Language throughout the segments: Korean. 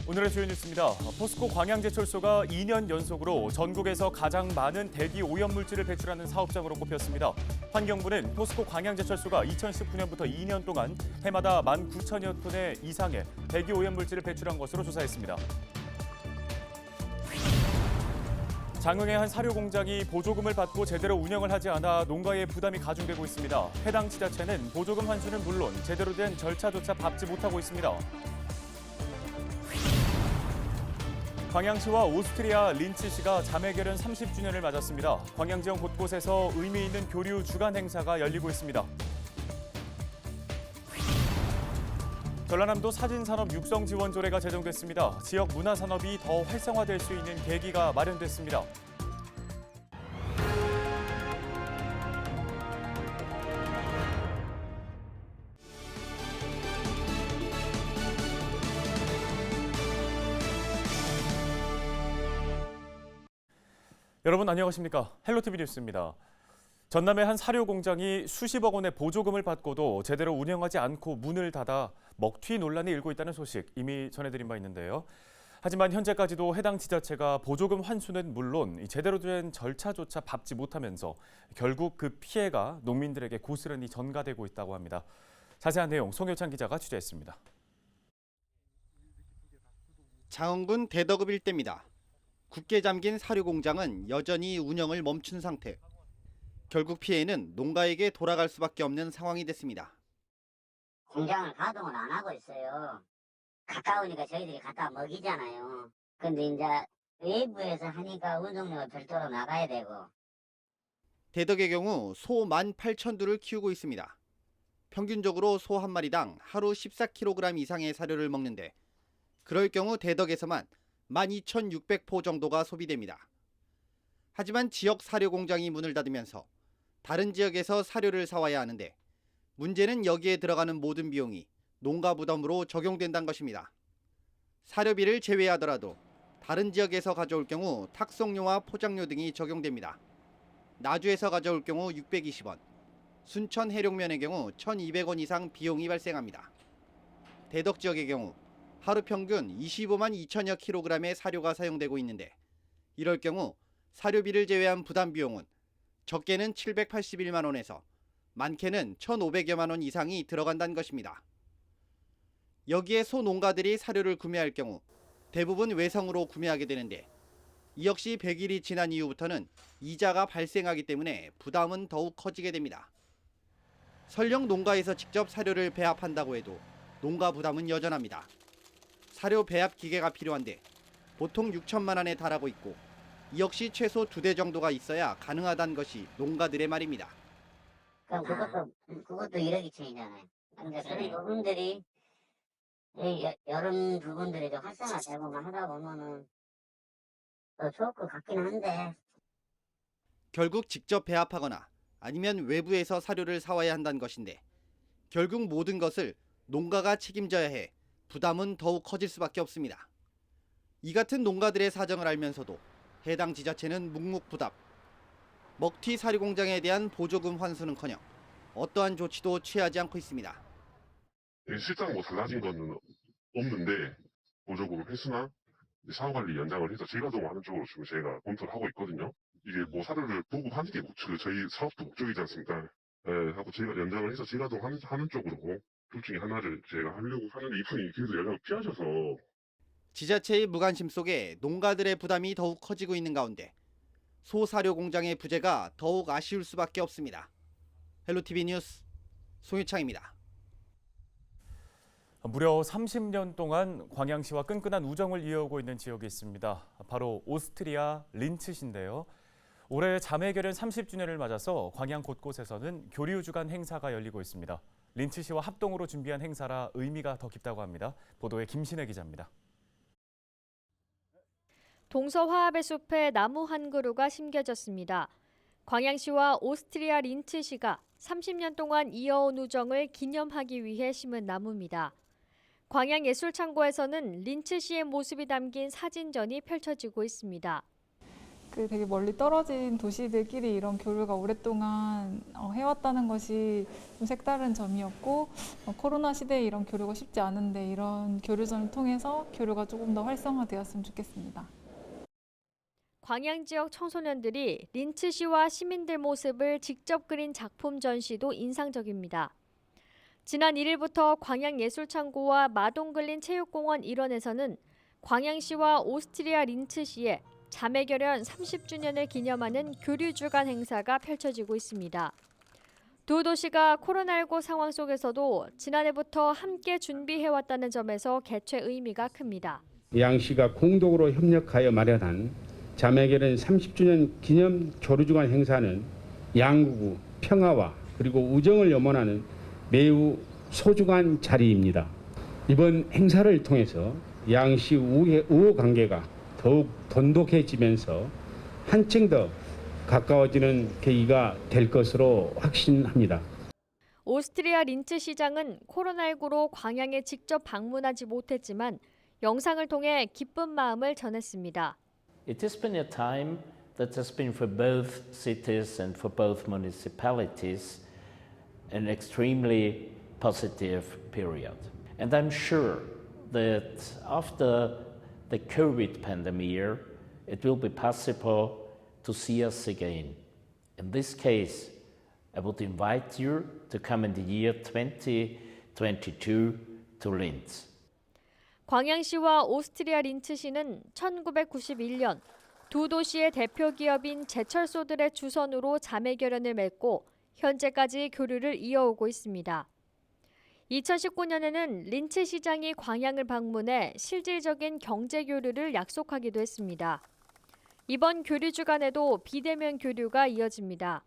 오늘의 주요 뉴스입니다. 포스코 광양제철소가 2년 연속으로 전국에서 가장 많은 대기 오염물질을 배출하는 사업장으로 꼽혔습니다. 환경부는 포스코 광양제철소가 2019년부터 2년 동안 해마다 19,000여 톤의 이상의 대기 오염물질을 배출한 것으로 조사했습니다. 장흥의 한 사료 공장이 보조금을 받고 제대로 운영을 하지 않아 농가에 부담이 가중되고 있습니다. 해당 지자체는 보조금 환수는 물론 제대로 된 절차조차 밟지 못하고 있습니다. 광양시와 오스트리아 린츠시가 자매결연 30주년을 맞았습니다. 광양 지역 곳곳에서 의미 있는 교류 주간 행사가 열리고 있습니다. 전라남도 사진산업 육성 지원 조례가 제정됐습니다. 지역 문화산업이 더 활성화될 수 있는 계기가 마련됐습니다. 여러분 안녕하십니까? 헬로티비 뉴스입니다. 전남의 한 사료 공장이 수십억 원의 보조금을 받고도 제대로 운영하지 않고 문을 닫아 먹튀 논란이 일고 있다는 소식 이미 전해드린 바 있는데요. 하지만 현재까지도 해당 지자체가 보조금 환수는 물론 제대로 된 절차조차 밟지 못하면서 결국 그 피해가 농민들에게 고스란히 전가되고 있다고 합니다. 자세한 내용 송효찬 기자가 취재했습니다. 장흥군 대덕읍 일대입니다. 굳게 잠긴 사료 공장은 여전히 운영을 멈춘 상태. 결국 피해는 농가에게 돌아갈 수밖에 없는 상황이 됐습니다. 공장을 가동을 안 하고 있어요. 가까우니까 저희들이 갖다 먹이잖아요. 근데 이제 외부에서 하니까 운송료가 별도로 나가야 되고. 대덕의 경우 소 18,000두를 키우고 있습니다. 평균적으로 소 한 마리당 하루 14kg 이상의 사료를 먹는데 그럴 경우 대덕에서만 12,600포 정도가 소비됩니다. 하지만 지역 사료 공장이 문을 닫으면서 다른 지역에서 사료를 사와야 하는데 문제는 여기에 들어가는 모든 비용이 농가 부담으로 적용된다는 것입니다. 사료비를 제외하더라도 다른 지역에서 가져올 경우 탁송료와 포장료 등이 적용됩니다. 나주에서 가져올 경우 620원, 순천 해룡면의 경우 1,200원 이상 비용이 발생합니다. 대덕 지역의 경우 하루 평균 25만 2천여 킬로그램의 사료가 사용되고 있는데 이럴 경우 사료비를 제외한 부담 비용은 적게는 781만 원에서 많게는 1,500여만 원 이상이 들어간다는 것입니다. 여기에 소 농가들이 사료를 구매할 경우 대부분 외성으로 구매하게 되는데 이 역시 100일이 지난 이후부터는 이자가 발생하기 때문에 부담은 더욱 커지게 됩니다. 설령 농가에서 직접 사료를 배합한다고 해도 농가 부담은 여전합니다. 사료 배합 기계가 필요한데 보통 6천만 원에 달하고 있고 이 역시 최소 2대 정도가 있어야 가능하다는 것이 농가들의 말입니다. 그럼 그것도 1억 2천이잖아요. 그러니까 그런 부분들이 이런 부분들이 좀 활성화되고만 하다 보면은 더 좋을 것 같긴 한데. 결국 직접 배합하거나 아니면 외부에서 사료를 사와야 한다는 것인데 결국 모든 것을 농가가 책임져야 해 부담은 더욱 커질 수밖에 없습니다. 이 같은 농가들의 사정을 알면서도 해당 지자체는 묵묵부답. 먹튀 사료 공장에 대한 보조금 환수는커녕 어떠한 조치도 취하지 않고 있습니다. 실상 달라진 거는 없는데 보조금 회수나 사후관리 연장을 해서 재가동하는 쪽으로 지금 저희가 검토를 하고 있거든요. 이게 사료를 보급하는 게 저희 사업도 목적이지 않습니까? 하고 저희가 연장을 해서 재가동하는 쪽으로 둘 중에 하나를 제가 하려고 하는데 이분이 계속 연락을 피하셔서. 지자체의 무관심 속에 농가들의 부담이 더욱 커지고 있는 가운데 소사료 공장의 부재가 더욱 아쉬울 수밖에 없습니다. 헬로티비 뉴스 송유창입니다. 무려 30년 동안 광양시와 끈끈한 우정을 이어오고 있는 지역이 있습니다. 바로 오스트리아 린츠시인데요. 올해 자매결연 30주년을 맞아서 광양 곳곳에서는 교류 주간 행사가 열리고 있습니다. 린츠시와 합동으로 준비한 행사라 의미가 더 깊다고 합니다. 보도에 김신혜 기자입니다. 동서화합의 숲에 나무 한 그루가 심겨졌습니다. 광양시와 오스트리아 린츠시가 30년 동안 이어온 우정을 기념하기 위해 심은 나무입니다. 광양예술창고에서는 린츠시의 모습이 담긴 사진전이 펼쳐지고 있습니다. 그 되게 멀리 떨어진 도시들끼리 이런 교류가 오랫동안 해왔다는 것이 좀 색다른 점이었고, 코로나 시대에 이런 교류가 쉽지 않은데 이런 교류전을 통해서 교류가 조금 더 활성화되었으면 좋겠습니다. 광양 지역 청소년들이 린츠 씨와 시민들 모습을 직접 그린 작품 전시도 인상적입니다. 지난 1일부터 광양예술창고와 마동글린 체육공원 일원에서는 광양시와 오스트리아 린츠 시의 자매결연 30주년을 기념하는 교류주간 행사가 펼쳐지고 있습니다. 두 도시가 코로나19 상황 속에서도 지난해부터 함께 준비해왔다는 점에서 개최 의미가 큽니다. 양시가 공동으로 협력하여 마련한 자매결연 30주년 기념 교류주간 행사는 양국의 평화와 그리고 우정을 염원하는 매우 소중한 자리입니다. 이번 행사를 통해서 양시 우호 관계가 더욱 돈독해지면서 한층 더 가까워지는 계기가 될 것으로 확신합니다. 오스트리아 린츠 시장은 코로나19로 광양에 직접 방문하지 못했지만 영상을 통해 기쁜 마음을 전했습니다. It has been a time that has been for both cities and for both municipalities an extremely positive period. And I'm sure that after the COVID pandemic year, it will be possible to see us again. In this case, I would invite you to come in the year 2022 to Linz. 광양시와 오스트리아 린츠시는 1991년 두 도시의 대표 기업인 제철소들의 주선으로 자매결연을 맺고 현재까지 교류를 이어오고 있습니다. 2019년에는 린츠 시장이 광양을 방문해 실질적인 경제 교류를 약속하기도 했습니다. 이번 교류 주간에도 비대면 교류가 이어집니다.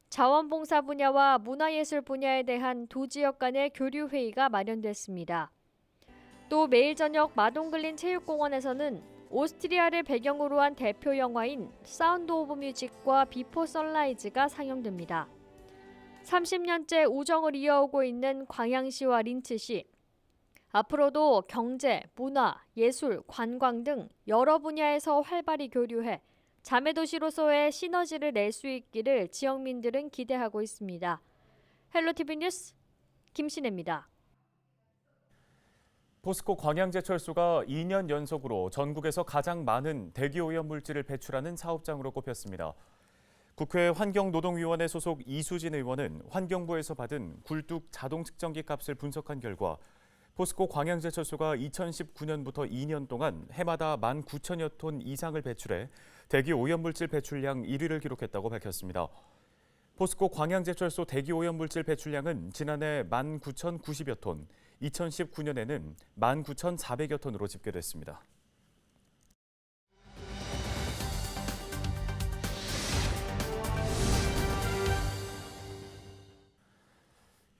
자원봉사 분야와 문화예술 분야에 대한 두 지역 간의 교류 회의가 마련됐습니다. 또 매일 저녁 마동글린 체육공원에서는 오스트리아를 배경으로 한 대표 영화인 사운드 오브 뮤직과 비포 선라이즈가 상영됩니다. 30년째 우정을 이어오고 있는 광양시와 린츠시. 앞으로도 경제, 문화, 예술, 관광 등 여러 분야에서 활발히 교류해 자매도시로서의 시너지를 낼 수 있기를 지역민들은 기대하고 있습니다. 헬로티비 뉴스 김신혜입니다. 포스코 광양제철소가 2년 연속으로 전국에서 가장 많은 대기오염물질을 배출하는 사업장으로 꼽혔습니다. 국회 환경노동위원회 소속 이수진 의원은 환경부에서 받은 굴뚝 자동 측정기 값을 분석한 결과 포스코 광양제철소가 2019년부터 2년 동안 해마다 19,000여 톤 이상을 배출해 대기오염물질 배출량 1위를 기록했다고 밝혔습니다. 포스코 광양제철소 대기오염물질 배출량은 지난해 19,090여 톤, 2019년에는 19,400여 톤으로 집계됐습니다.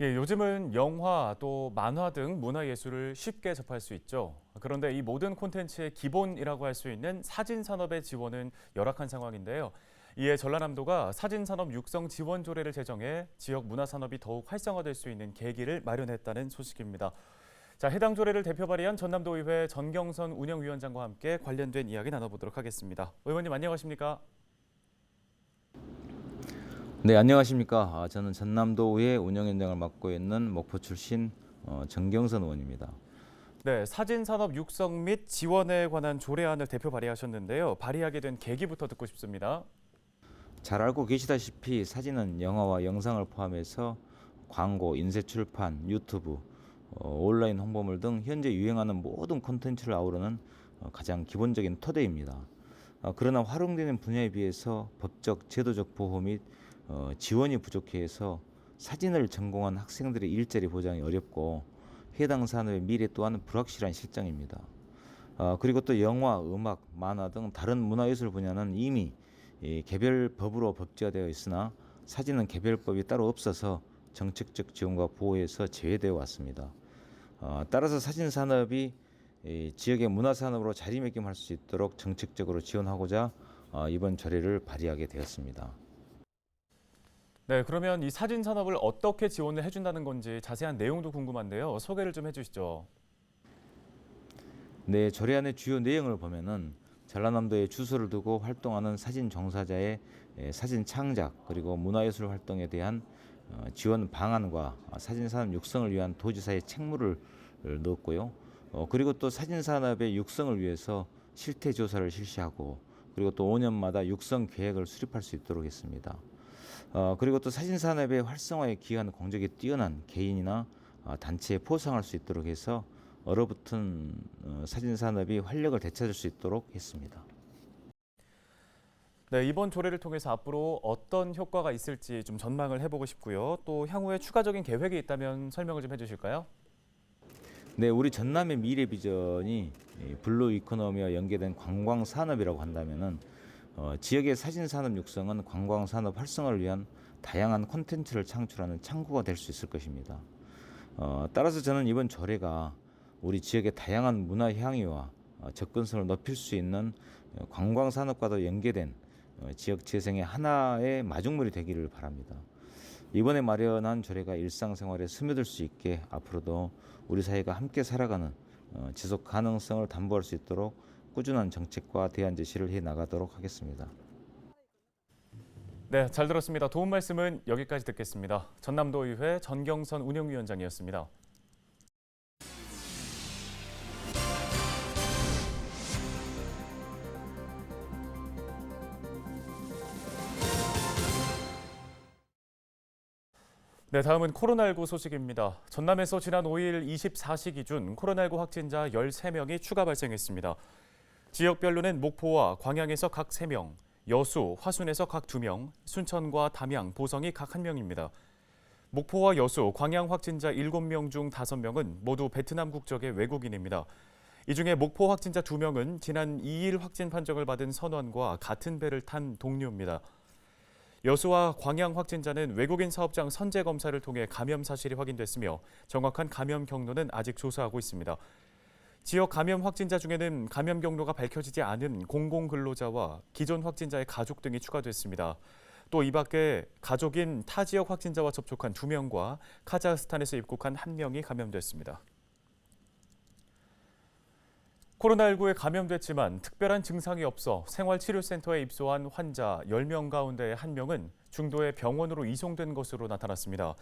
예, 요즘은 영화 또 만화 등 문화예술을 쉽게 접할 수 있죠. 그런데 이 모든 콘텐츠의 기본이라고 할 수 있는 사진 산업의 지원은 열악한 상황인데요. 이에 전라남도가 사진산업 육성 지원 조례를 제정해 지역 문화산업이 더욱 활성화될 수 있는 계기를 마련했다는 소식입니다. 자, 해당 조례를 대표 발의한 전남도의회 전경선 운영위원장과 함께 관련된 이야기 나눠보도록 하겠습니다. 의원님 안녕하십니까? 네, 안녕하십니까? 저는 전남도의회 운영위원장을 맡고 있는 목포 출신 전경선 의원입니다. 네, 사진산업 육성 및 지원에 관한 조례안을 대표 발의하셨는데요. 발의하게 된 계기부터 듣고 싶습니다. 잘 알고 계시다시피 사진은 영화와 영상을 포함해서 광고, 인쇄 출판, 유튜브, 온라인 홍보물 등 현재 유행하는 모든 콘텐츠를 아우르는 가장 기본적인 토대입니다. 그러나 활용되는 분야에 비해서 법적, 제도적 보호 및 지원이 부족해서 사진을 전공한 학생들의 일자리 보장이 어렵고 해당 산업의 미래 또한 불확실한 실정입니다. 그리고 또 영화, 음악, 만화 등 다른 문화예술 분야는 이미 개별 법으로 법제화되어 있으나 사진은 개별법이 따로 없어서 정책적 지원과 보호에서 제외되어 왔습니다. 따라서 사진 산업이 지역의 문화 산업으로 자리매김할 수 있도록 정책적으로 지원하고자 이번 조례를 발의하게 되었습니다. 네, 그러면 이 사진 산업을 어떻게 지원을 해준다는 건지 자세한 내용도 궁금한데요. 소개를 좀 해주시죠. 네, 조례안의 주요 내용을 보면은 전라남도에 주소를 두고 활동하는 사진 종사자의 사진 창작 그리고 문화예술 활동에 대한 지원 방안과 사진산업 육성을 위한 도지사의 책무를 넣었고요. 그리고 또 사진산업의 육성을 위해서 실태조사를 실시하고 그리고 또 5년마다 육성 계획을 수립할 수 있도록 했습니다. 그리고 또 사진산업의 활성화에 기여하는 공적이 뛰어난 개인이나 단체에 포상할 수 있도록 해서 얼어붙은 사진산업이 활력을 되찾을 수 있도록 했습니다. 네, 이번 조례를 통해서 앞으로 어떤 효과가 있을지 좀 전망을 해보고 싶고요. 또 향후에 추가적인 계획이 있다면 설명을 좀 해주실까요? 네, 우리 전남의 미래 비전이 블루 이코노미와 연계된 관광 산업이라고 한다면은 지역의 사진 산업 육성은 관광 산업 활성화를 위한 다양한 콘텐츠를 창출하는 창구가 될 수 있을 것입니다. 따라서 저는 이번 조례가 우리 지역의 다양한 문화 향유와 접근성을 높일 수 있는 관광 산업과도 연계된 지역 재생의 하나의 마중물이 되기를 바랍니다. 이번에 마련한 조례가 일상생활에 스며들 수 있게 앞으로도 우리 사회가 함께 살아가는 지속 가능성을 담보할 수 있도록 꾸준한 정책과 대안 제시를 해 나가도록 하겠습니다. 네, 잘 들었습니다. 도움 말씀은 여기까지 듣겠습니다. 전남도의회 전경선 운영위원장이었습니다. 네, 다음은 코로나19 소식입니다. 전남에서 지난 5일 24시 기준 코로나19 확진자 13명이 추가 발생했습니다. 지역별로는 목포와 광양에서 각 3명, 여수, 화순에서 각 2명, 순천과 담양, 보성이 각 1명입니다. 목포와 여수, 광양 확진자 7명 중 5명은 모두 베트남 국적의 외국인입니다. 이 중에 목포 확진자 2명은 지난 2일 확진 판정을 받은 선원과 같은 배를 탄 동료입니다. 여수와 광양 확진자는 외국인 사업장 선제 검사를 통해 감염 사실이 확인됐으며 정확한 감염 경로는 아직 조사하고 있습니다. 지역 감염 확진자 중에는 감염 경로가 밝혀지지 않은 공공근로자와 기존 확진자의 가족 등이 추가됐습니다. 또 이 밖에 가족인 타 지역 확진자와 접촉한 2명과 카자흐스탄에서 입국한 1명이 감염됐습니다. 코로나19에 감염됐지만 특별한 증상이 없어 생활치료센터에 입소한 환자 10명 가운데 1명은 중도에 병원으로 이송된 것으로 나타났습니다.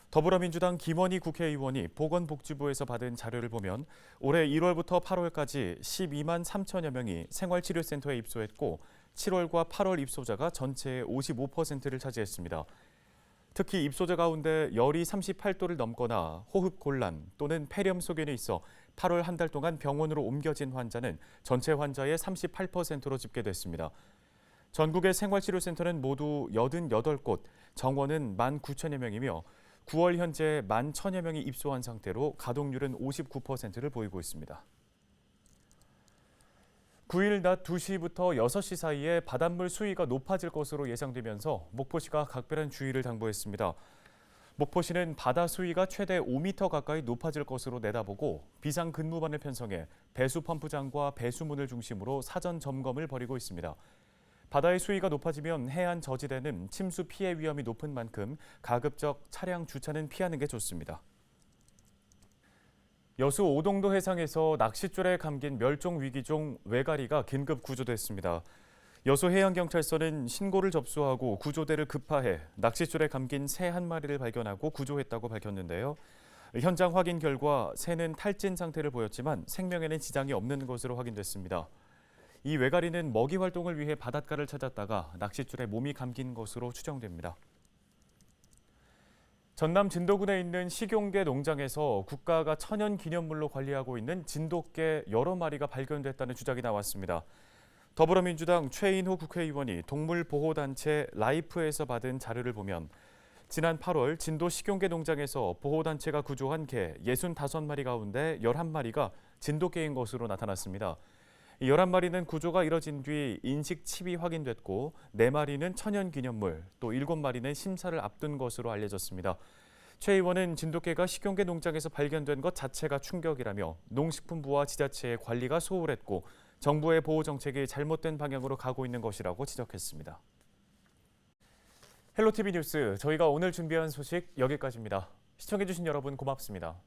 더불어민주당 김원희 국회의원이 보건복지부에서 받은 자료를 보면 올해 1월부터 8월까지 12만 3천여 명이 생활치료센터에 입소했고 7월과 8월 입소자가 전체의 55%를 차지했습니다. 특히 입소자 가운데 열이 38도를 넘거나 호흡 곤란 또는 폐렴 소견이 있어 8월 한 달 동안 병원으로 옮겨진 환자는 전체 환자의 38%로 집계됐습니다. 전국의 생활치료센터는 모두 88곳, 정원은 19,000여 명이며 9월 현재 11,000여 명이 입소한 상태로 가동률은 59%를 보이고 있습니다. 9일 낮 2시부터 6시 사이에 바닷물 수위가 높아질 것으로 예상되면서 목포시가 각별한 주의를 당부했습니다. 목포시는 바다 수위가 최대 5m 가까이 높아질 것으로 내다보고 비상근무반을 편성해 배수펌프장과 배수문을 중심으로 사전 점검을 벌이고 있습니다. 바다의 수위가 높아지면 해안 저지대는 침수 피해 위험이 높은 만큼 가급적 차량 주차는 피하는 게 좋습니다. 여수 오동도 해상에서 낚싯줄에 감긴 멸종 위기종 외가리가 긴급 구조됐습니다. 여수해양경찰서는 신고를 접수하고 구조대를 급파해 낚싯줄에 감긴 새 한 마리를 발견하고 구조했다고 밝혔는데요. 현장 확인 결과 새는 탈진 상태를 보였지만 생명에는 지장이 없는 것으로 확인됐습니다. 이 외가리는 먹이 활동을 위해 바닷가를 찾았다가 낚싯줄에 몸이 감긴 것으로 추정됩니다. 전남 진도군에 있는 식용개 농장에서 국가가 천연기념물로 관리하고 있는 진돗개 여러 마리가 발견됐다는 주장이 나왔습니다. 더불어민주당 최인호 국회의원이 동물보호단체 라이프에서 받은 자료를 보면 지난 8월 진도 식용개 농장에서 보호단체가 구조한 개 65마리 가운데 11마리가 진돗개인 것으로 나타났습니다. 이 11마리는 구조가 이뤄진 뒤 인식 칩이 확인됐고 4마리는 천연기념물, 또 7마리는 심사를 앞둔 것으로 알려졌습니다. 최 의원은 진돗개가 식용개 농장에서 발견된 것 자체가 충격이라며 농식품부와 지자체의 관리가 소홀했고 정부의 보호 정책이 잘못된 방향으로 가고 있는 것이라고 지적했습니다. 헬로티비 뉴스, 저희가 오늘 준비한 소식 여기까지입니다. 시청해주신 여러분 고맙습니다.